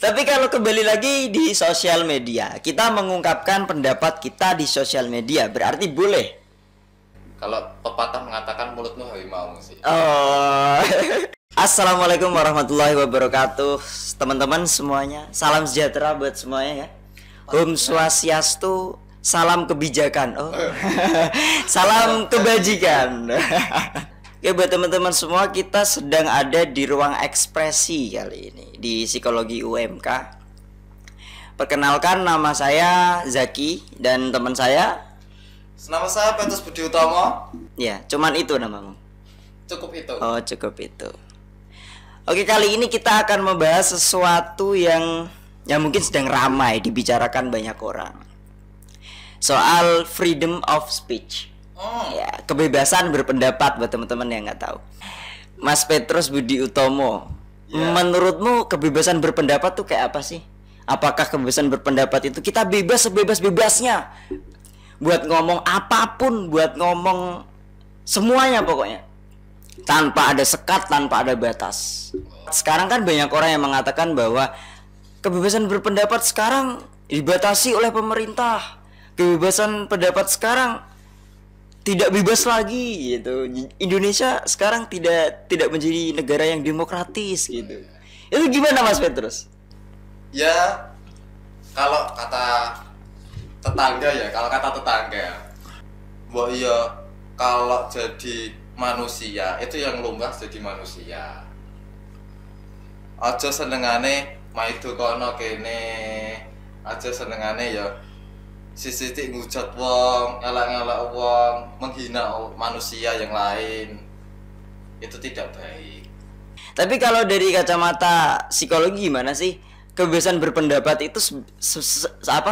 Tapi kalau kembali lagi di sosial media, kita mengungkapkan pendapat kita di sosial media, berarti boleh. Kalau pepatah mengatakan mulutmu harimau sih. Oh. Assalamualaikum warahmatullahi wabarakatuh, teman-teman semuanya. Salam sejahtera buat semuanya ya. Om Swastiastu, salam kebijakan. Oh. Salam kebajikan. Oke, buat teman-teman semua, kita sedang ada di ruang ekspresi kali ini di Psikologi UMK. Perkenalkan, nama saya Zaki dan teman saya. Nama saya Petrus Budi Utomo. Ya, cuman itu namamu. Cukup itu. Oh, cukup itu. Oke, kali ini kita akan membahas sesuatu yang mungkin sedang ramai dibicarakan banyak orang. Soal freedom of speech. Ya, kebebasan berpendapat buat teman-teman yang nggak tahu. Mas Petrus Budi Utomo, menurutmu kebebasan berpendapat tuh kayak apa sih? Apakah kebebasan berpendapat itu kita bebas sebebas-bebasnya buat ngomong apapun, buat ngomong semuanya pokoknya, tanpa ada sekat, tanpa ada batas? Sekarang kan banyak orang yang mengatakan bahwa kebebasan berpendapat sekarang dibatasi oleh pemerintah. Kebebasan pendapat sekarang tidak bebas lagi gitu. Indonesia sekarang tidak menjadi negara yang demokratis gitu. Itu gimana Mas Petrus? Ya, kalau kata tetangga bahwa iya kalau jadi manusia itu yang lumrah jadi manusia. Aja senengane maido kono kene, aja senengane ya sisitik ngujat wong, elak-elak wong, menghina manusia yang lain. Itu tidak baik. Tapi kalau dari kacamata psikologi gimana sih? Kebebasan berpendapat itu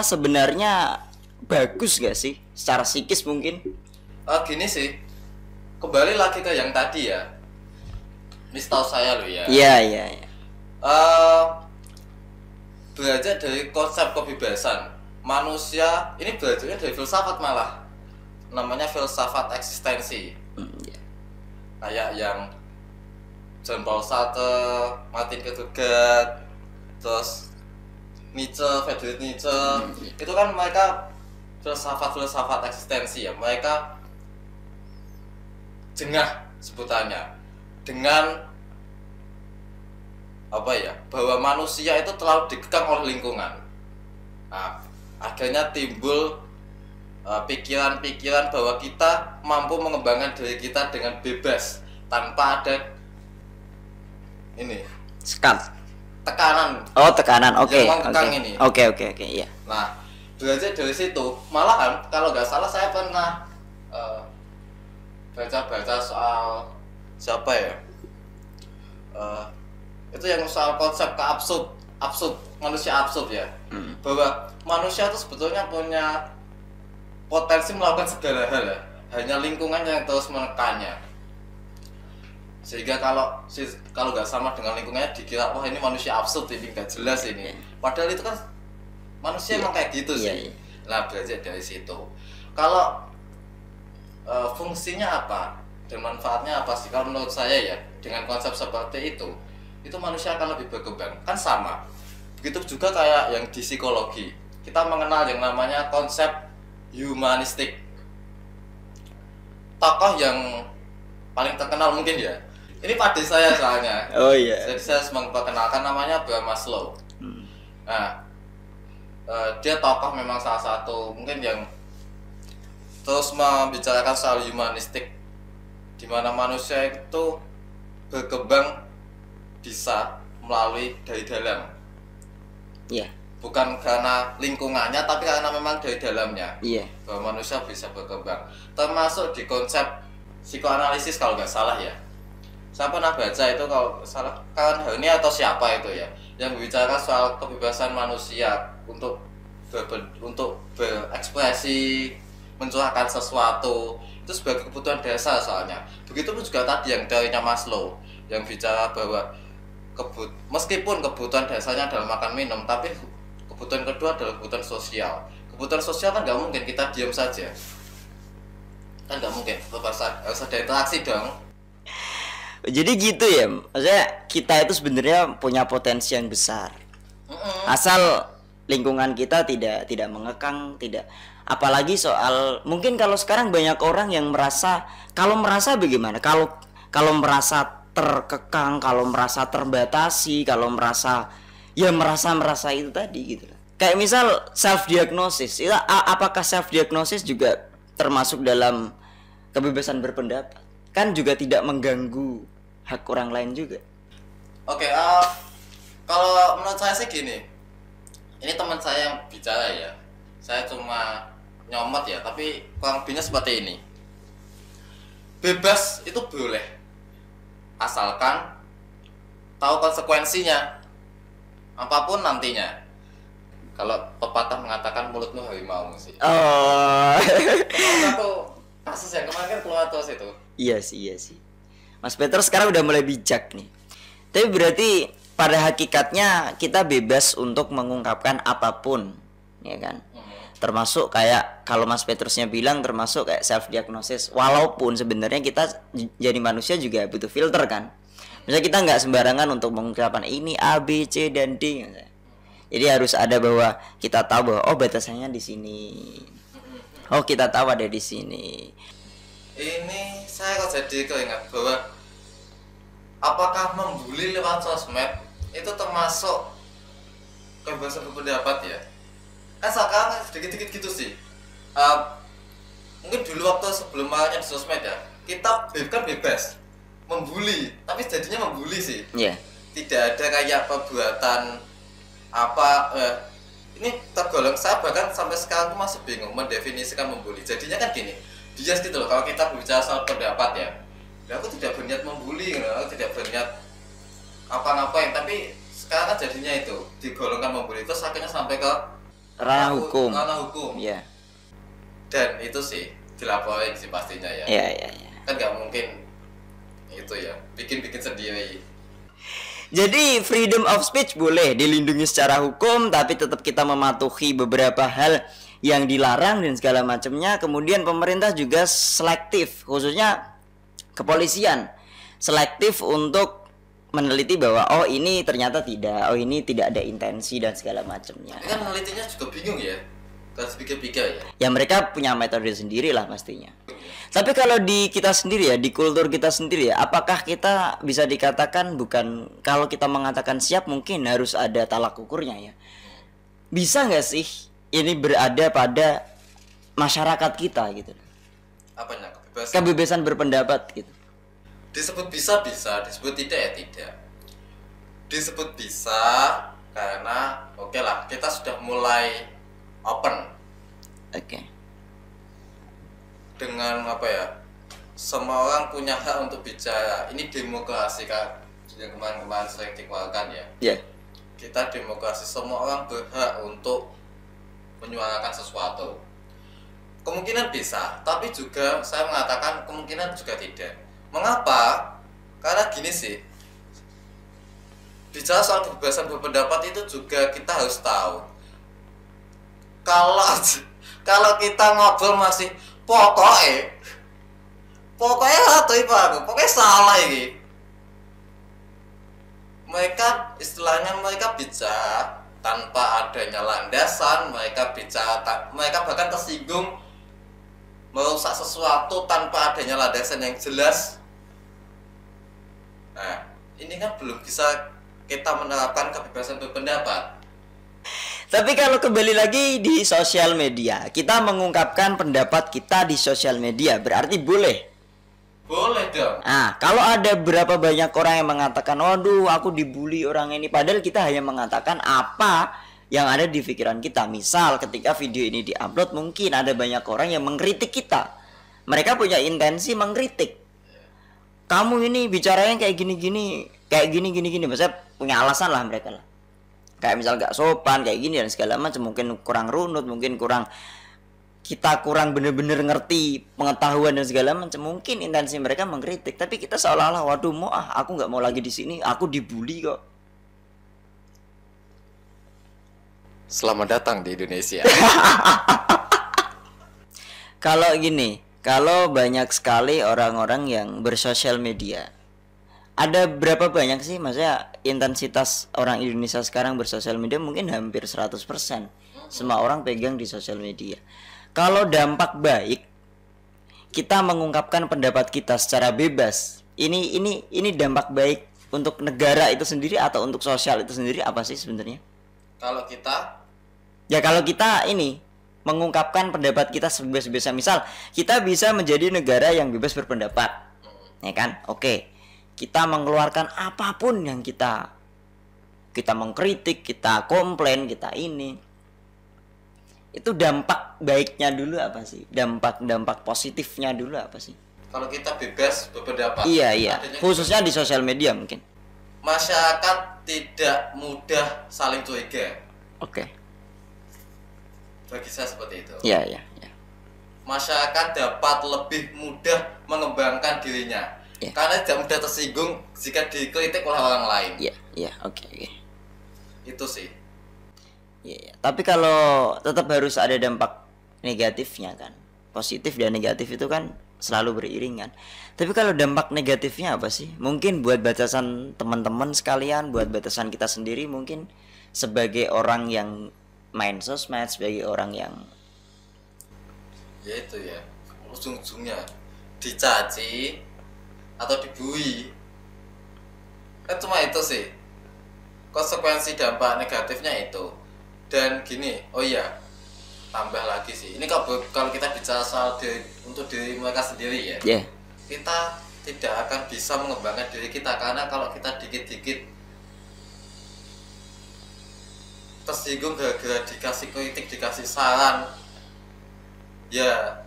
sebenarnya bagus gak sih? Secara psikis mungkin? Gini sih. Kembali lagi ke yang tadi ya. Ini setahu saya loh ya. Iya. Belajar dari konsep kebebasan. Manusia ini belajarnya dari filsafat malah, namanya filsafat eksistensi. Kayak yang Jean Paul Sartre, Martin Kierkegaard, terus Nietzsche, Friedrich Nietzsche, itu kan mereka filsafat eksistensi ya. Mereka jengah sebutannya dengan apa ya, bahwa manusia itu terlalu dikekang oleh lingkungan. Nah, akhirnya timbul pikiran-pikiran bahwa kita mampu mengembangkan diri kita dengan bebas tanpa ada ini sekat, tekanan. Oh, tekanan. Oke. Oke, iya. Nah, belajar dari situ, malahan kalau nggak salah saya pernah baca-baca soal siapa ya, itu yang soal konsep absurd, manusia absurd ya. Bahwa manusia itu sebetulnya punya potensi melakukan segala hal ya, hanya lingkungan yang terus menekannya. Sehingga kalau nggak sama dengan lingkungannya dikira wah ini manusia absurd, ini nggak jelas ini. Padahal itu kan manusia emang kayak gitu sih. Nah, belajar dari situ. Kalau fungsinya apa dan manfaatnya apa sih? Kalau menurut saya ya, dengan konsep seperti itu manusia akan lebih berkembang. Kan sama. Begitu juga kayak yang di psikologi. Kita mengenal yang namanya konsep humanistik. Tokoh yang paling terkenal mungkin ya. Ini pada saya soalnya. Oh iya. Jadi saya memperkenalkan namanya Abraham Maslow. Nah, dia tokoh memang salah satu mungkin yang terus membicarakan soal humanistik, di mana manusia itu berkembang bisa melalui dari dalam. Iya. Bukan karena lingkungannya, tapi karena memang dari dalamnya. Iya. Bahwa manusia bisa berkembang. Termasuk di konsep psikoanalisis kalau nggak salah ya. Saya pernah baca itu kalau salah kan ini atau siapa itu ya, yang berbicara soal kebebasan manusia untuk berekspresi, mencurahkan sesuatu itu sebagai kebutuhan dasar soalnya. Begitupun juga tadi yang darinya Maslow yang bicara bahwa meskipun kebutuhan dasarnya adalah makan minum, tapi kebutuhan kedua adalah kebutuhan sosial. Kebutuhan sosial kan nggak mungkin kita diam saja, kan nggak mungkin, harus ada interaksi dong. Jadi gitu ya, maksudnya kita itu sebenarnya punya potensi yang besar. Asal lingkungan kita tidak mengekang, tidak, apalagi soal mungkin kalau sekarang banyak orang yang merasa, kalau merasa bagaimana, kalau merasa terkekang, kalau merasa terbatasi, kalau merasa ya merasa itu tadi gitu. Kayak misal self diagnosis, apakah self diagnosis juga termasuk dalam kebebasan berpendapat? Kan juga tidak mengganggu hak orang lain juga. Oke, kalau menurut saya sih gini. Ini teman saya yang bicara ya. Saya cuma nyomot ya, tapi kurang lebihnya seperti ini. Bebas itu boleh, asalkan tahu konsekuensinya. Apapun nantinya. Kalau pepatah mengatakan mulutmu harimau sih. Oh. Satu kasus yang kemarin kan keluar terus itu. Iya sih. Mas Peter sekarang udah mulai bijak nih. Tapi berarti pada hakikatnya kita bebas untuk mengungkapkan apapun, ya kan? Termasuk kayak kalau Mas Petrusnya bilang termasuk kayak self diagnosis. Walaupun sebenarnya kita jadi manusia juga butuh filter kan. Misalnya kita nggak sembarangan untuk mengungkapkan ini A, B, C dan D. Jadi harus ada bahwa kita tahu bahwa oh batasannya di sini. Oh kita tahu ada di sini. Ini saya kok jadi keingat bahwa apakah membuli lewat sosmed itu termasuk kebebasan berpendapat ya? Kan sekarang sedikit-sedikit gitu sih. Mungkin dulu waktu sebelum maraknya di sosmed ya, kita kan bebas membuli, tapi jadinya membuli sih. Iya. Tidak ada kayak perbuatan apa ini tergolong, saya bahkan sampai sekarang tuh masih bingung mendefinisikan membuli. Jadinya kan gini, bias gitu loh kalau kita berbicara soal pendapat ya. Aku tidak berniat membuli, aku tidak berniat apa-ngapain, tapi sekarang kan jadinya itu digolongkan membuli, terus akhirnya sampai ke ranah hukum. Iya. Dan itu sih dilaporin sih pastinya ya. Iya. Kan nggak mungkin itu ya bikin sendiri. Jadi freedom of speech boleh dilindungi secara hukum, tapi tetap kita mematuhi beberapa hal yang dilarang dan segala macamnya. Kemudian pemerintah juga selektif, khususnya kepolisian selektif untuk meneliti bahwa oh ini ternyata tidak, oh ini tidak ada intensi dan segala macamnya. Kan menelitinya juga bingung ya, harus pikir-pikir ya. Ya mereka punya metode sendiri lah pastinya. Tapi kalau di kita sendiri ya, di kultur kita sendiri ya, apakah kita bisa dikatakan bukan, kalau kita mengatakan siap mungkin harus ada talak ukurnya ya. Bisa nggak sih ini berada pada masyarakat kita gitu? Apanya? Kebebasan berpendapat gitu. Disebut bisa, disebut tidak ya tidak. Disebut bisa karena oke lah, kita sudah mulai open. Oke. Dengan apa ya? Semua orang punya hak untuk bicara. Ini demokrasi kan yang kemarin sering dikeluarkan ya. Iya. Kita demokrasi, semua orang berhak untuk menyuarakan sesuatu. Kemungkinan bisa, tapi juga saya mengatakan kemungkinan juga tidak. Mengapa? Karena gini sih, bicara soal kebebasan berpendapat itu juga kita harus tahu. Kalau kita ngobrol masih pokoknya pokoknya salah ini. Mereka istilahnya mereka bicara tanpa adanya landasan, mereka bahkan tersinggung, merusak sesuatu tanpa adanya landasan yang jelas. Nah, ini kan belum bisa kita menerapkan kebebasan berpendapat. Tapi kalau kembali lagi di sosial media, kita mengungkapkan pendapat kita di sosial media, berarti boleh? Boleh dong. Nah, kalau ada berapa banyak orang yang mengatakan, waduh aku dibully orang ini, padahal kita hanya mengatakan apa yang ada di pikiran kita. Misal ketika video ini diupload, mungkin ada banyak orang yang mengkritik kita. Mereka punya intensi mengkritik. Kamu ini bicaranya kayak gini-gini, maksudnya punya alasan lah mereka lah. Kayak misal gak sopan, kayak gini dan segala macam, mungkin kurang runut, mungkin kita kurang bener-bener ngerti pengetahuan dan segala macam. Mungkin intensi mereka mengkritik, tapi kita seolah-olah waduh aku nggak mau lagi di sini, aku dibully kok. Selamat datang di Indonesia. Kalau gini, kalau banyak sekali orang-orang yang bersosial media, ada berapa banyak sih, maksudnya intensitas orang Indonesia sekarang bersosial media mungkin hampir 100%. Semua orang pegang di sosial media. Kalau dampak baik, kita mengungkapkan pendapat kita secara bebas. Ini dampak baik untuk negara itu sendiri atau untuk sosial itu sendiri apa sih sebenarnya? Kalau kita Ya kalau kita ini mengungkapkan pendapat kita sebebas-bebasnya, misal kita bisa menjadi negara yang bebas berpendapat, ya kan? Oke, kita mengeluarkan apapun yang kita mengkritik, kita komplain, kita ini. Itu dampak baiknya dulu apa sih? Dampak positifnya dulu apa sih? kalau kita bebas berpendapat, Iya. adanya Khususnya di sosial media mungkin. masyarakat tidak mudah saling curiga. Oke. Bagi saya seperti itu. Iya. Masyarakat dapat lebih mudah mengembangkan dirinya. Iya. Karena tidak mudah tersinggung jika dikritik oleh orang lain. Iya, oke. Itu sih. Iya. Tapi kalau tetap harus ada dampak negatifnya kan. Positif dan negatif itu kan selalu beriringan. Tapi kalau dampak negatifnya apa sih? Mungkin buat batasan teman-teman sekalian, buat batasan kita sendiri, mungkin sebagai orang yang main sosmed, sebagai orang yang Ya itu ya, ujung-ujungnya dicaci atau dibully. Kan cuma itu sih konsekuensi dampak negatifnya itu. Dan gini, oh iya, tambah lagi sih, ini kalau kita bicara soal untuk diri mereka sendiri ya, ya. kita tidak akan bisa mengembangkan diri kita. Karena kalau kita dikit-dikit tersinggung gara-gara dikasih kritik, dikasih saran, ya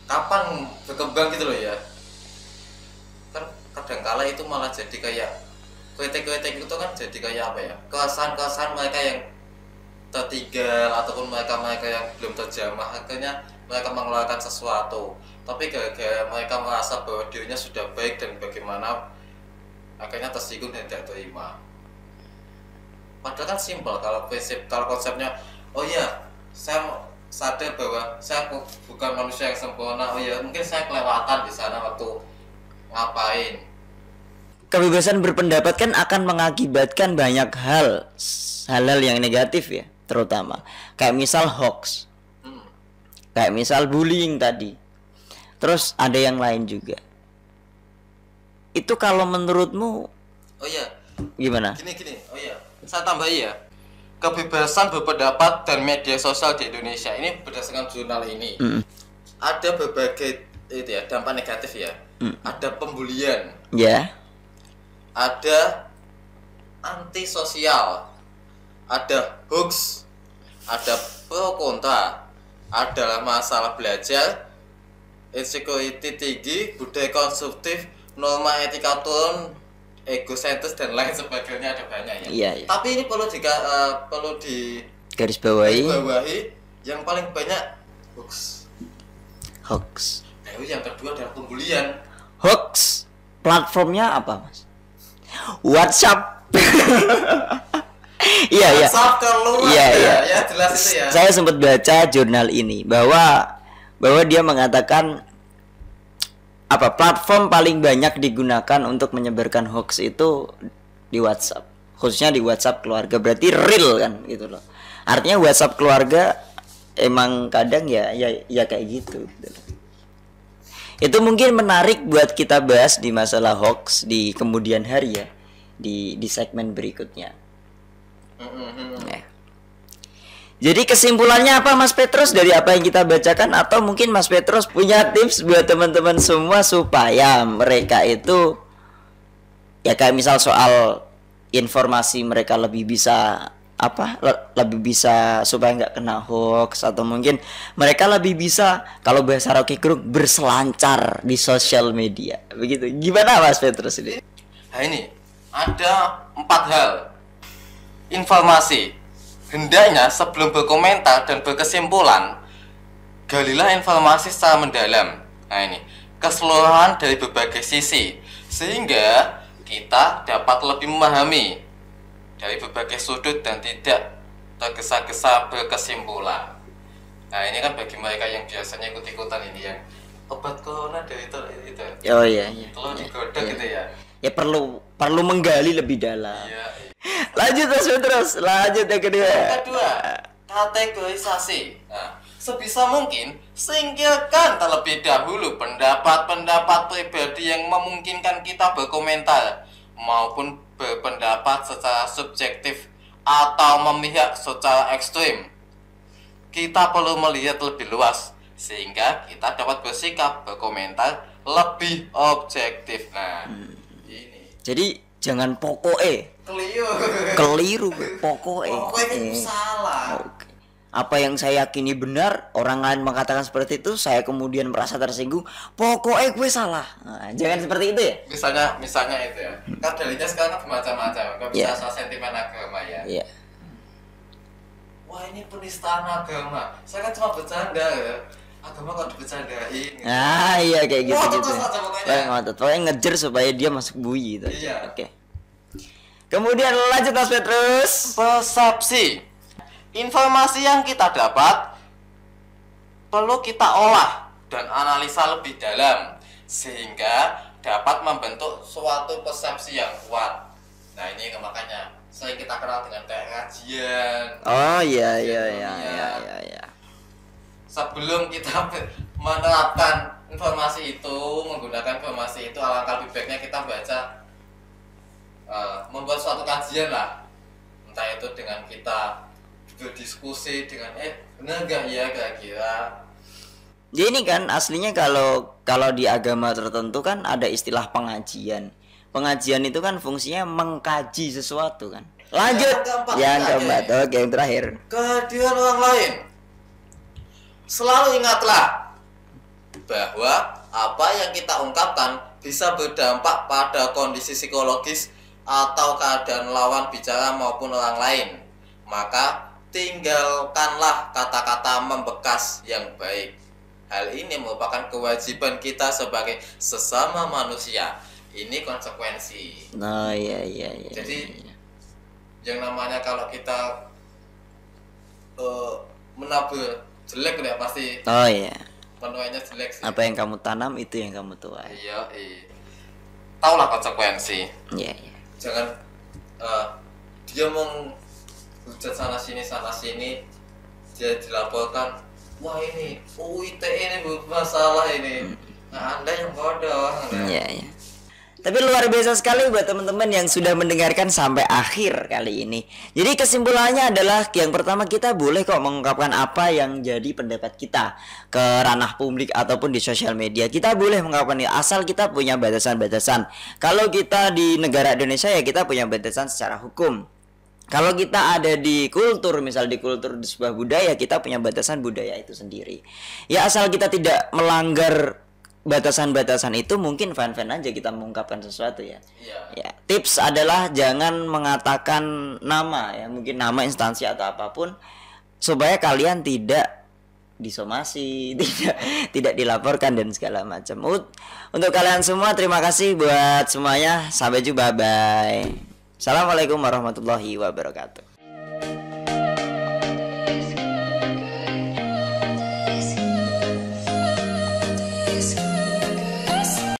kapan berkembang gitu loh ya. Kan kadangkala itu malah jadi kayak kritik-kritik itu kan jadi kayak apa ya, kesan mereka yang tertinggal ataupun mereka yang belum terjamah, akhirnya mereka mengeluarkan sesuatu, tapi gara-gara mereka merasa bahwa dirinya sudah baik dan bagaimana, akhirnya tersinggung dan tidak terima. Padahal kan simpel kalau konsepnya, oh iya, saya sadar bahwa saya bukan manusia yang sempurna. Oh ya, mungkin saya kelewatan di sana waktu ngapain. Kebebasan berpendapat kan akan mengakibatkan banyak hal yang negatif ya, terutama kayak misal hoax, kayak misal bullying tadi. Terus ada yang lain juga. Itu kalau menurutmu, oh iya, gimana? Gini. Oh iya, saya tambahi ya. Kebebasan berpendapat dan media sosial di Indonesia ini berdasarkan jurnal ini, ada berbagai itu ya, dampak negatif ya. Ada pembulian, ada antisosial, ada hoax, ada pro kontra, ada masalah belajar, insecurity tinggi, budaya konsumtif, norma etika turun, egosentris dan lain sebagainya, ada banyak ya. Iya. Tapi ini perlu di garis bawahi yang paling banyak hoax. Nah, yang kedua adalah pembulian. Hoax platformnya apa, Mas? WhatsApp. Iya. WhatsApp keluar. Iya. Ya, jelas itu ya. Saya sempat baca jurnal ini bahwa dia mengatakan apa platform paling banyak digunakan untuk menyebarkan hoax itu di WhatsApp, khususnya di WhatsApp keluarga. Berarti real kan gitu loh. Artinya WhatsApp keluarga emang kadang ya kayak gitu. Itu mungkin menarik buat kita bahas di masalah hoax di kemudian hari ya, di segmen berikutnya. Nah. Jadi kesimpulannya apa, Mas Petrus, dari apa yang kita bacakan? Atau mungkin Mas Petrus punya tips buat teman-teman semua supaya mereka itu ya kayak misal soal informasi mereka lebih bisa lebih bisa supaya nggak kena hoax, atau mungkin mereka lebih bisa kalau bahasa Rocky Gerung berselancar di sosial media. Begitu. Gimana Mas Petrus ini? Nah ini ada 4 hal. Informasi. Hendaknya sebelum berkomentar dan berkesimpulan, galilah informasi secara mendalam. Nah ini, keseluruhan dari berbagai sisi, sehingga kita dapat lebih memahami dari berbagai sudut dan tidak tergesa-gesa berkesimpulan. Nah ini kan bagi mereka yang biasanya ikut-ikutan ini yang obat corona dari itu. Oh iya. Kalau digodok gitu ya. ya perlu menggali lebih dalam. Iya. Lanjut terus, lanjut yang kedua. Yang kedua, kategorisasi. Nah, sebisa mungkin singkirkan terlebih dahulu pendapat-pendapat pribadi yang memungkinkan kita berkomentar maupun berpendapat secara subjektif atau memihak secara ekstrim. Kita perlu melihat lebih luas sehingga kita dapat bersikap berkomentar lebih objektif. Nah, ini. Jadi jangan pokoknya keliru pokoknya itu salah. Oke. Apa yang saya yakini benar, orang lain mengatakan seperti itu, saya kemudian merasa tersinggung, pokoknya gue salah. Nah, jangan seperti itu ya. Misalnya itu ya. Kan dalilnya sekarang kan bermacam-macam. Kan bisa soal sentimen agama ya. Iya. Wah, ini penistaan agama. Saya kan cuma bercanda ya. Agama kok dibercandain. Ah iya kayak gitu Ngotot gitu. saja pokoknya. Pokoknya ngejer supaya dia masuk bui gitu. Iya. Oke. Kemudian lanjut Mas Petrus. Persepsi. Informasi yang kita dapat perlu kita olah dan analisa lebih dalam sehingga dapat membentuk suatu persepsi yang kuat. Nah, ini makanya sering kita kenal dengan kayak kajian. Oh iya. Sebelum kita menerapkan informasi itu, menggunakan informasi itu, alangkah lebih baiknya kita baca, membuat suatu kajian lah. Entah itu dengan kita berdiskusi dengan benar gak ya kira-kira. Jadi ini kan aslinya kalau di agama tertentu kan ada istilah pengajian. Pengajian itu kan fungsinya mengkaji sesuatu kan. Lanjut. Yang keempat. Oke, yang terakhir. Kehadiran orang lain. Selalu ingatlah bahwa apa yang kita ungkapkan bisa berdampak pada kondisi psikologis atau keadaan lawan bicara maupun orang lain. Maka tinggalkanlah kata-kata membekas yang baik. Hal ini merupakan kewajiban kita sebagai sesama manusia. Ini konsekuensi. Oh iya. Jadi yang namanya kalau kita menabur jelek ya pasti. Oh iya. Penuainya jelek sih. Apa yang kamu tanam itu yang kamu tuai. Iya. Taulah konsekuensi. Iya. Jangan dia hujat sana sini dia dilaporkan, wah ini UITE ini bermasalah ini. Nah, Anda yang bodoh. Iya. Tapi luar biasa sekali buat teman-teman yang sudah mendengarkan sampai akhir kali ini. Jadi kesimpulannya adalah yang pertama, kita boleh kok mengungkapkan apa yang jadi pendapat kita ke ranah publik ataupun di sosial media. Kita boleh mengungkapkan asal kita punya batasan-batasan. Kalau kita di negara Indonesia ya kita punya batasan secara hukum. Kalau kita ada di kultur, misal di kultur di sebuah budaya, kita punya batasan budaya itu sendiri. Ya asal kita tidak melanggar batasan-batasan itu, mungkin fan-fan aja kita mengungkapkan sesuatu ya. Iya. Ya, tips adalah jangan mengatakan nama ya, mungkin nama instansi atau apapun, supaya kalian tidak disomasi, tidak dilaporkan dan segala macam. Untuk kalian semua terima kasih buat semuanya. Sampai jumpa, bye. Assalamualaikum warahmatullahi wabarakatuh.